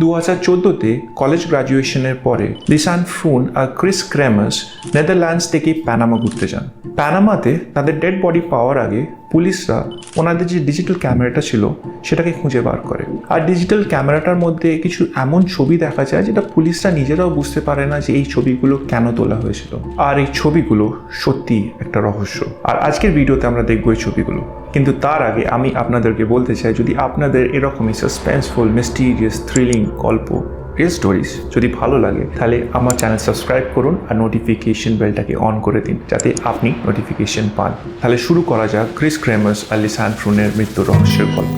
2014-তে college গ্রাজুয়েশনের পরে লিসান ফ্রুন আর Chris Cramer's Netherlands থেকে Panama ঘুরতে যান। প্যানামাতে তাদের ডেড বডি পাওয়ার আগে পুলিশরা ওনাদের যে ডিজিটাল ক্যামেরাটা ছিল সেটাকে খুঁজে বার করে। আর ডিজিটাল ক্যামেরাটার মধ্যে কিছু এমন ছবি দেখা যায় যেটা পুলিশরা নিজেরাও বুঝতে পারে না যে এই ছবিগুলো কেন তোলা হয়েছিল। আর এই ছবিগুলো সত্যি একটা রহস্য। আর আজকের ভিডিওতে আমরা দেখবো এই ছবিগুলো। কিন্তু তার আগে আমি আপনাদেরকে বলতে চাই, যদি আপনাদের এরকমই সাসপেন্সফুল, মিস্টিরিয়াস, থ্রিলিং গল্প, রিয়েল স্টোরিজ যদি ভালো লাগে তাহলে আমার চ্যানেল সাবস্ক্রাইব করুন আর নোটিফিকেশন বেলটাকে অন করে দিন যাতে আপনি নোটিফিকেশন পান। তাহলে শুরু করা যাক ক্রিস ক্রেমার্স আর লিসান ফ্রুনের মৃত্যুর রহস্যের গল্প।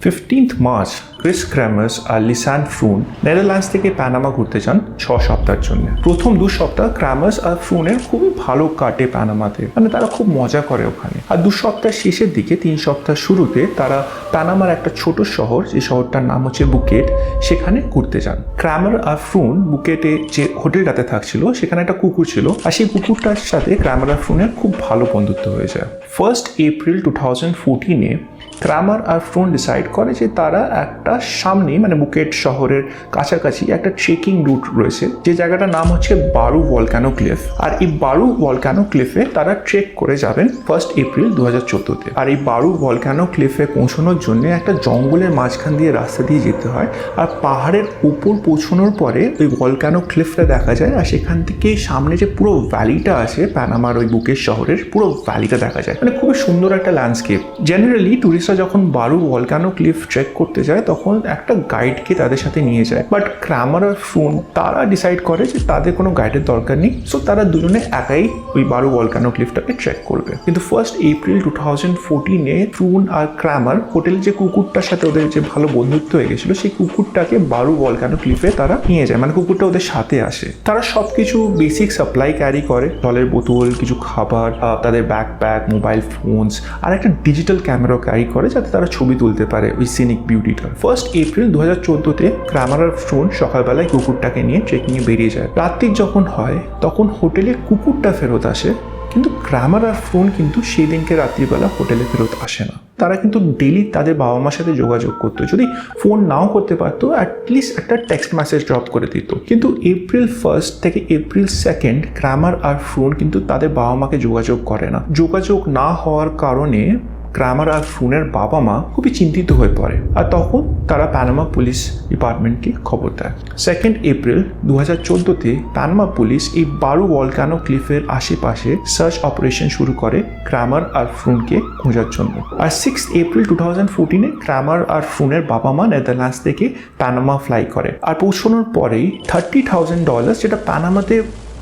15 মার্চ ক্রিস ক্রেমার্স আর লিসান ফ্রুন নেদারল্যান্ডস থেকে প্যানামা ঘুরতে যান 6 সপ্তাহের জন্য। প্রথম 2 সপ্তাহ ক্রেমার্স আর ফ্রুনের খুবই ভালো কাটে প্যানামাতে, মানে তারা খুব মজা করে ওখানে। আর 2 সপ্তাহ শেষের দিকে 3 সপ্তাহ শুরুতে তারা প্যানামার একটা ছোট শহর, যে শহরটার নাম হচ্ছে বুকেট, সেখানে ঘুরতে যান। ক্রেমার আর ফ্রুন বুকেটে যে হোটেলটাতে থাকছিল সেখানে একটা কুকুর ছিল, আর সেই কুকুরটার সাথে ক্রেমার আর ফ্রুনের খুব ভালো বন্ধুত্ব হয়ে যায়। 1 এপ্রিল 2014-এ ক্রেমার আর ফ্রুন ডিসাইড করে যে তারা একটা সামনে, মানে বুকেট শহরের কাছাকাছি একটা ট্রেকিং রুট রয়েছে, যে জায়গাটার নাম হচ্ছে বারু ভলক্যানো ক্লিফ। আর এই বারু ভলক্যানো ক্লিফে তারা ট্রেক করে যাবেন 1 এপ্রিল 2014-তে। আর এই বারু ভলক্যানো ক্লিফে পৌঁছানোর জন্য একটা জঙ্গলের মাঝখান দিয়ে রাস্তা দিয়ে যেতে হয়। আর পাহাড়ের উপর পৌঁছানোর পরে ওই ভলক্যানো ক্লিফটা দেখা যায়, আর সেখান থেকে সামনে যে পুরো ভ্যালিটা আছে প্যানামার ওই বুকেট শহরের পুরো ভ্যালিটা দেখা যায়, মানে খুবই সুন্দর একটা ল্যান্ডস্কেপ। জেনারেলি টুরিস্টরা যখন বারু ভলক্যানো ক্লিফ ট্রেক করতে যায় তখন একটা গাইডকে তাদের সাথে নিয়ে যায়, বাট ক্রেমার আর ফ্রুন তারা ডিসাইড করে যে তাদের কোনো গাইডের দরকার নেই, সো তারা দুজনে একাই ওই বারু ভলক্যানো ক্লিফটাকে ট্রেক করবে। কিন্তু 1 এপ্রিল 2014-এ ফ্রুন আর ক্রেমার হোটেলে যে কুকুরটার সাথে ওদের যে ভালো বন্ধুত্ব হয়ে গেছিল সেই কুকুরটাকে বারু ভলক্যানো ক্লিফে তারা নিয়ে যায়, মানে কুকুরটা ওদের সাথে আসে। তারা সবকিছু বেসিক সাপ্লাই ক্যারি করে, জলের বোতল, কিছু খাবার, তাদের ব্যাকপ্যাক, মোবাইল ফোনস আর একটা ডিজিটাল ক্যামেরা ক্যারি করে যাতে তারা ছবি তুলতে পারে ওই সিনিক বিউটিটা। 1 এপ্রিল 2014-তে ক্রেমার আর ফ্রুন সকালবেলায় কুকুরটাকে নিয়ে ট্রেকিংয়ে বেরিয়ে যায়। রাত্রি যখন হয় তখন হোটেলে কুকুরটা ফেরত আসে, কিন্তু ক্রেমার আর ফ্রুন কিন্তু সেই দিনকে রাত্রিবেলা হোটেলে ফেরত আসে না। তারা কিন্তু ডেলি তাদের বাবা মার সাথে যোগাযোগ করতো, যদি ফোন নাও করতে পারতো অ্যাটলিস্ট একটা টেক্সট মেসেজ ড্রপ করে দিত। কিন্তু এপ্রিল 1 থেকে এপ্রিল 2 ক্রেমার আর ফ্রুন কিন্তু তাদের বাবা মাকে যোগাযোগ করে না। যোগাযোগ না হওয়ার কারণে ক্রেমার আর ফ্রুনের বাবা মা খুবই চিন্তিত হয়ে পড়ে, আর তখন তারা প্যানামা পুলিশ ডিপার্টমেন্টকে খবর দেয়। 2 এপ্রিল 2014-তে প্যানামা পুলিশ এই বারু ভলক্যানো ক্লিফের আশেপাশে সার্চ অপারেশন শুরু করে ক্রেমার আর ফ্রুনকে খোঁজার জন্য। আর 6 এপ্রিল 2014-এ ক্রেমার আর ফ্রুনের বাবা মা নেদারল্যান্ডস থেকে প্যানামা ফ্লাই করে। আর পৌঁছানোর পরেই $30,000, যেটা প্যানামাতে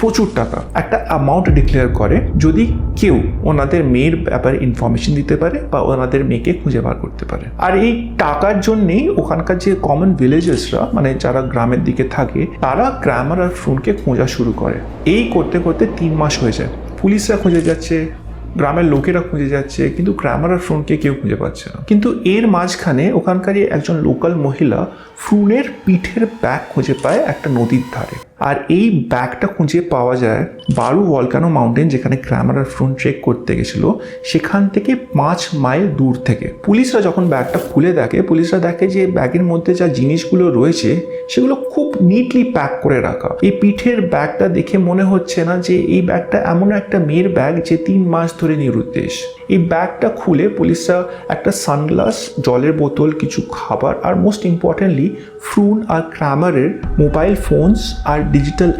প্রচুর টাকা, একটা অ্যামাউন্ট ডিক্লেয়ার করে যদি কেউ ওনাদের মেয়ের ব্যাপারে ইনফরমেশন দিতে পারে বা ওনাদের মেয়েকে খুঁজে বার করতে পারে। আর এই টাকার জন্যেই ওখানকার যে কমন ভিলেজার্সরা, মানে যারা গ্রামের দিকে থাকে, তারা ক্রেমার আর ফ্রুনকে খোঁজা শুরু করে। এই করতে করতে 3 মাস হয়ে যায়। পুলিশরা খুঁজে যাচ্ছে, গ্রামের লোকেরা খুঁজে যাচ্ছে, কিন্তু ক্রেমার আর ফ্রুনকে কেউ খুঁজে পাচ্ছে না। কিন্তু এর মাঝখানে ওখানকারই একজন লোকাল মহিলা ফ্রুনের পিঠের ব্যাগ খুঁজে পায় একটা নদীর ধারে। আর এই ব্যাগটা খুঁজে পাওয়া যায় বারু ভলক্যানো মাউন্টেন, যেখানে ক্রেমার আর ফ্রুন ট্রেক করতে গেছিল, সেখান থেকে 5 মাইল দূর থেকে। পুলিশরা যখন ব্যাগটা খুলে দেখে, পুলিশরা দেখে যে ব্যাগের মধ্যে যা জিনিসগুলো রয়েছে সেগুলো খুব নিটলি প্যাক করে রাখা। এই পিঠের ব্যাগটা দেখে মনে হচ্ছে না যে এই ব্যাগটা এমন একটা মেয়ের ব্যাগ যে 3 মাস ধরে নিরুদ্দেশ। এই ব্যাগটা খুলে পুলিশরা একটা সানগ্লাস, জলের বোতল, কিছু খাবার আর মোস্ট ইম্পর্টেন্টলি ফ্রুন আর ক্রেমারের মোবাইল ফোনস আর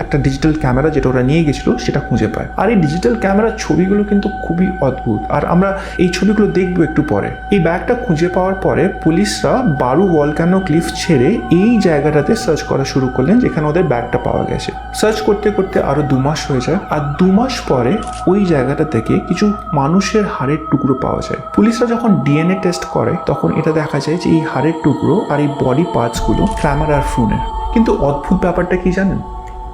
একটা ডিজিটাল ক্যামেরা যেটা ওরা নিয়ে গেছিলো সেটা খুঁজে পায়। আর এই ডিজিটাল ক্যামেরার ছবিগুলো কিন্তু খুবই অদ্ভুত, আর আমরা এই ছবিগুলো দেখবো একটু পরে। এই ব্যাগটা খুঁজে পাওয়ার পরে পুলিশরা বারু ভলক্যানো ক্লিফ ছেড়ে এই জায়গাটাতে সার্চ করা শুরু করলেন যেখানে ওদের ব্যাগটা পাওয়া গেছে। সার্চ করতে করতে আরো 2 মাস হয়ে যায়, আর 2 মাস পরে ওই জায়গাটা থেকে কিছু মানুষের হাড়ের টুকরো পাওয়া যায়। পুলিশরা যখন ডিএনএ টেস্ট করে তখন এটা দেখা যায় যে এই হাড়ের টুকরো আর এই বডি পার্টসগুলো ক্রেমার আর ফ্রুনের। কিন্তু অদ্ভুত ব্যাপারটা কি জানেন,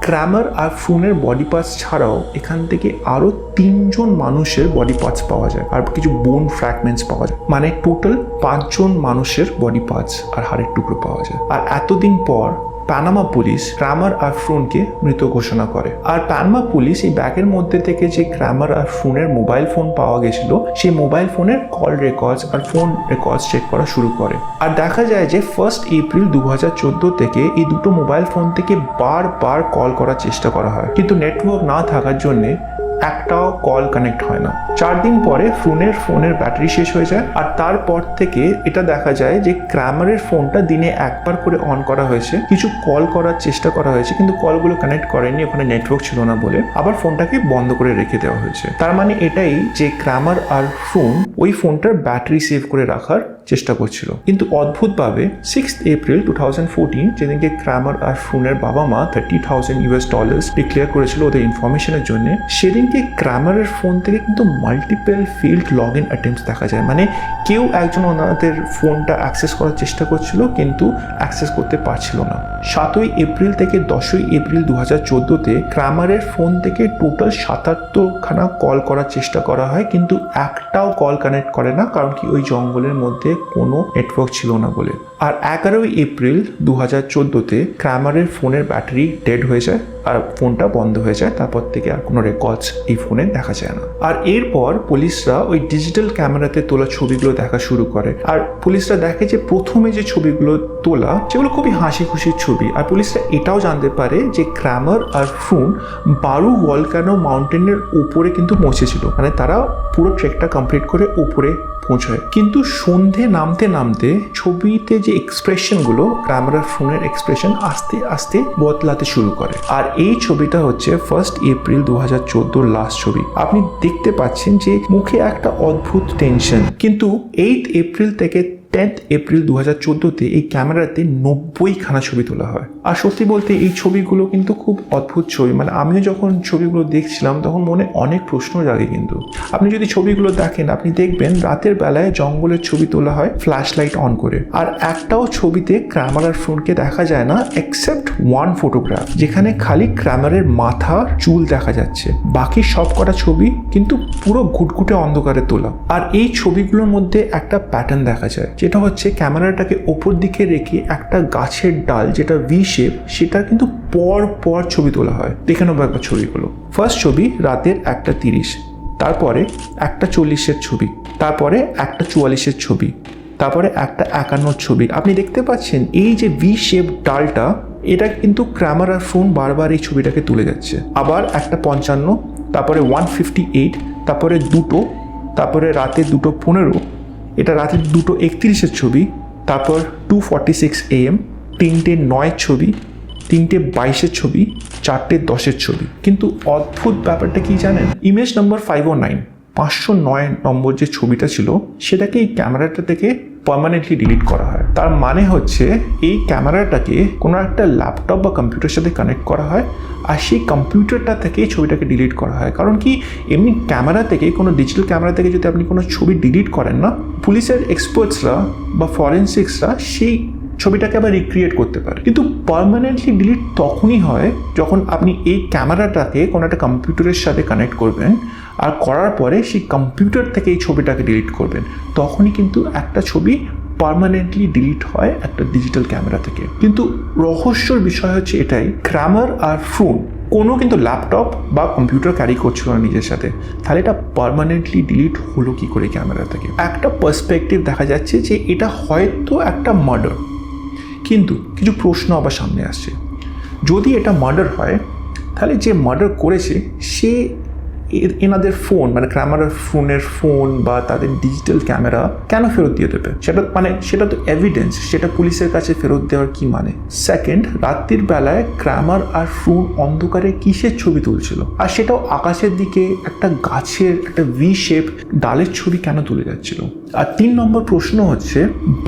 ক্রেমার আর ফ্রুনের বডি পার্টস ছাড়াও এখান থেকে আরো 3 জন মানুষের বডি পার্টস পাওয়া যায় আর কিছু বোন ফ্র্যাগমেন্টস পাওয়া যায়, মানে টোটাল 5 জন মানুষের বডি পার্টস আর হাড়ের টুকরো পাওয়া যায়। আর এতদিন পর পানামা পুলিশ ক্রামার আর ফ্রুনকে মৃত ঘোষণা করে। আর পানামা পুলিশ এই ব্যাগের মধ্যে থেকে যে ক্রামার আর ফ্রুনের মোবাইল ফোন পাওয়া গেছিল, সেই মোবাইল ফোনের কল রেকর্ডস আর ফোন রেকর্ডস চেক করা শুরু করে। আর দেখা যায় যে 1 এপ্রিল 2014 থেকে এই দুটো মোবাইল ফোন থেকে বারবার কল করার চেষ্টা করা হয়, কিন্তু নেটওয়ার্ক না থাকার জন্যে একটাও কল কানেক্ট হয় না। 4 দিন পরে ফ্রুনের ফোনের ব্যাটারি শেষ হয়ে যায়। আর তারপর থেকে এটা দেখা যায় যে ক্রামারের ফোনটা দিনে একবার করে অন করা হয়েছে, কিছু কল করার চেষ্টা করা হয়েছে, কিন্তু কলগুলো কানেক্ট করেনি, ওখানে নেটওয়ার্ক ছিল না বলে আবার ফোনটাকে বন্ধ করে রেখে দেওয়া হয়েছে। তার মানে এটাই যে ক্রামার আর ফ্রুন ওই ফোনটার ব্যাটারি সেভ করে রাখার চেষ্টা করছিল। কিন্তু অদ্ভুতভাবে 6 এপ্রিল 2014 যেদিনকে ক্রামার আর ফ্রুনের বাবা মা $30,000 ডিক্লেয়ার করেছিল ওদের ইনফরমেশনের জন্য, সেদিনকে ক্রামারের ফোন থেকে কিন্তু multiple failed log in attempts দেখা যায়। মানে কেউ একজন ওনাদের ফোনটা অ্যাক্সেস করার চেষ্টা করছিল কিন্তু অ্যাক্সেস করতে পারছিল না। 7 এপ্রিল থেকে 10 এপ্রিল 2014-তে ক্রামারের ফোন থেকে টোটাল 77খানা কল করার চেষ্টা করা হয়, কিন্তু একটাও কল কানেক্ট করে না, কারণ কি ওই জঙ্গলের মধ্যে কোনো নেটওয়ার্ক ছিল না বলে। আর 11 এপ্রিল 2014-তে ক্রামারের ফোনের ব্যাটারি ডেড হয়ে যায় আর ফোনটা বন্ধ হয়ে যায়। তারপর থেকে আর কোনো রেকর্ডস এই ফোনে দেখা যায় না। আর এরপর পুলিশরা ওই ডিজিটাল ক্যামেরাতে তোলা ছবিগুলো দেখা শুরু করে। আর পুলিশরা দেখে যে প্রথমে যে ছবিগুলো তোলা সেগুলো খুবই হাসি খুশির ছবি। আর পুলিশরা এটাও জানতে পারে যে ক্রামার আর ফ্রুন বারু ভলকানো মাউন্টেনের উপরে কিন্তু পৌঁছেছিল, মানে তারা পুরো ট্রেকটা কমপ্লিট করে উপরে পৌঁছায়। কিন্তু সন্ধে নামতে নামতে ছবিতে যে এক্সপ্রেশনগুলো, ক্রামার আর ফ্রুনের এক্সপ্রেশন আস্তে আস্তে বদলাতে শুরু করে। আর এই ছবিটা হচ্ছে 1 এপ্রিল 2014 লাস্ট ছবি। আপনি দেখতে পাচ্ছেন যে মুখে একটা অদ্ভুত টেনশন। কিন্তু 8 এপ্রিল থেকে 10 এপ্রিল 2014-তে এই ক্যামেরাতে 90খানা ছবি তোলা হয়। আর সত্যি বলতে এই ছবিগুলো কিন্তু খুব অদ্ভুত ছবি। মানে আমিও যখন ছবিগুলো দেখছিলাম তখন মনে অনেক প্রশ্ন জাগে। কিন্তু আপনি যদি ছবিগুলো দেখেন, আপনি দেখবেন রাতের বেলায় জঙ্গলের ছবি তোলা হয় ফ্ল্যাশ লাইট অন করে। আর একটাও ছবিতে ক্রামার আর ফ্রুনকে দেখা যায় না, এক্সেপ্ট ওয়ান ফটোগ্রাফ যেখানে খালি ক্রামারের মাথা চুল দেখা যাচ্ছে। বাকি সব কটা ছবি কিন্তু পুরো ঘুটঘুটে অন্ধকারে তোলা। আর এই ছবিগুলোর মধ্যে একটা প্যাটার্ন দেখা যায়, যেটা হচ্ছে ক্যামেরাটাকে ওপর দিকে রেখে একটা গাছের ডাল যেটা ভি শেপ, সেটা কিন্তু পর পর ছবি তোলা হয়। দেখে নেবো একবার ছবিগুলো। ফার্স্ট ছবি রাতের 1:30, তারপরে 1:40-এর ছবি, তারপরে 1:44-এর ছবি, তারপরে 1:51-এর ছবি। আপনি দেখতে পাচ্ছেন এই যে ভি শেপ ডালটা, এটা কিন্তু ক্রামার আর ফ্রুন বারবার এই ছবিটাকে তুলে যাচ্ছে। আবার 1:55, তারপরে 1:58, তারপরে 2, তারপরে রাতে 2:15, এটা রাতে 2:31-এর ছবি, তারপর 2:46 AM, 3:09 ছবি, 3:22-এর ছবি, 4:10-এর ছবি। কিন্তু অদ্ভুত ব্যাপারটা কি জানেন? ইমেজ নাম্বার 509, 509 নম্বর যে ছবিটা ছিল সেটাকে এই ক্যামেরাটা থেকে পার্মানেন্টলি ডিলিট করা হয়। তার মানে হচ্ছে এই ক্যামেরাটাকে কোনো একটা ল্যাপটপ বা কম্পিউটারের সাথে কানেক্ট করা হয়, আর সেই কম্পিউটারটা থেকে এই ছবিটাকে ডিলিট করা হয়। কারণ কি, এমনি ক্যামেরা থেকে, কোনো ডিজিটাল ক্যামেরা থেকে যদি আপনি কোনো ছবি ডিলিট করেন না, পুলিশের এক্সপার্টসরা বা ফরেন্সিক্সরা সেই ছবিটাকে আবার রিক্রিয়েট করতে পারে। কিন্তু পার্মানেন্টলি ডিলিট তখনই হয় যখন আপনি এই ক্যামেরাটাকে কোনো একটা কম্পিউটারের সাথে কানেক্ট করবেন, আর করার পরে সেই কম্পিউটার থেকে এই ছবিটাকে ডিলিট করবেন, তখনই কিন্তু একটা ছবি পার্মানেন্টলি ডিলিট হয় একটা ডিজিটাল ক্যামেরা থেকে। কিন্তু রহস্যর বিষয় হচ্ছে এটাই, ক্রামার আর ফ্রুন কোনো কিন্তু ল্যাপটপ বা কম্পিউটার ক্যারি করছিল না নিজের সাথে, তাহলে এটা পার্মানেন্টলি ডিলিট হলো কি করে ক্যামেরা থেকে? একটা পার্সপেক্টিভ দেখা যাচ্ছে যে এটা হয়তো একটা মার্ডার, কিন্তু কিছু প্রশ্ন আবার সামনে আসছে। যদি এটা মার্ডার হয়, তাহলে যে মার্ডার করেছে সে এনাদের ফোন, মানে ক্রামার আর ফ্রুনের ফোন বা তাদের ডিজিটাল ক্যামেরা কেন ফেরত দিয়ে দেবে? সেটা তো এভিডেন্স, সেটা পুলিশের কাছে ফেরত দেওয়ার কি মানে? সেকেন্ড, রাত্রির বেলায় ক্রামার আর ফ্রুন অন্ধকারে কিসের ছবি তুলছিল? আর সেটাও আকাশের দিকে একটা গাছের একটা ভি শেপ ডালের ছবি কেন তুলে যাচ্ছিল? আর 3 নম্বর প্রশ্ন হচ্ছে,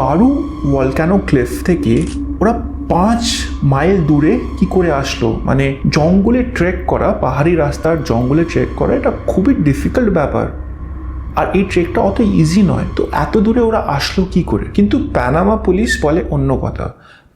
বারু ভলকানো ক্লিফ থেকে ওরা 5 মাইল দূরে কি করে আসলো? মানে জঙ্গলে ট্রেক করা, পাহাড়ি রাস্তার জঙ্গলে ট্রেক করা, এটা খুবই ডিফিকাল্ট ব্যাপার। আর এই ট্রেকটা অত ইজি নয়, তো এত দূরে ওরা আসলো কি করে? কিন্তু পানামা পুলিশ বলে অন্য কথা।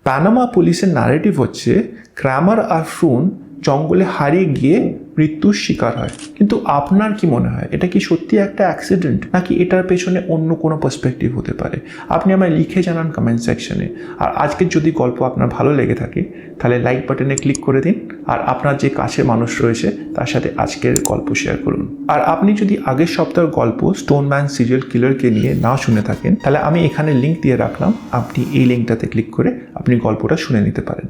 পানামা পুলিশের ন্যারেটিভ হচ্ছে ক্রামার আর ফ্রুন জঙ্গলে হারিয়ে গিয়ে মৃত্যুর শিকার হয়। কিন্তু আপনার কি মনে হয়, এটা কি সত্যি একটা অ্যাক্সিডেন্ট, নাকি এটার পেছনে অন্য কোনো পার্সপেক্টিভ হতে পারে? আপনি আমায় লিখে জানান কমেন্ট সেকশনে। আর আজকের যদি গল্প আপনার ভালো লেগে থাকে তাহলে লাইক বাটনে ক্লিক করে দিন, আর আপনার যে কাছের মানুষ রয়েছে তার সাথে আজকের গল্প শেয়ার করুন। আর আপনি যদি আগের সপ্তাহের গল্প স্টোন ম্যান সিরিয়াল কিলারকে নিয়ে না শুনে থাকেন, তাহলে আমি এখানে লিঙ্ক দিয়ে রাখলাম, আপনি এই লিঙ্কটাতে ক্লিক করে আপনি গল্পটা শুনে নিতে পারেন।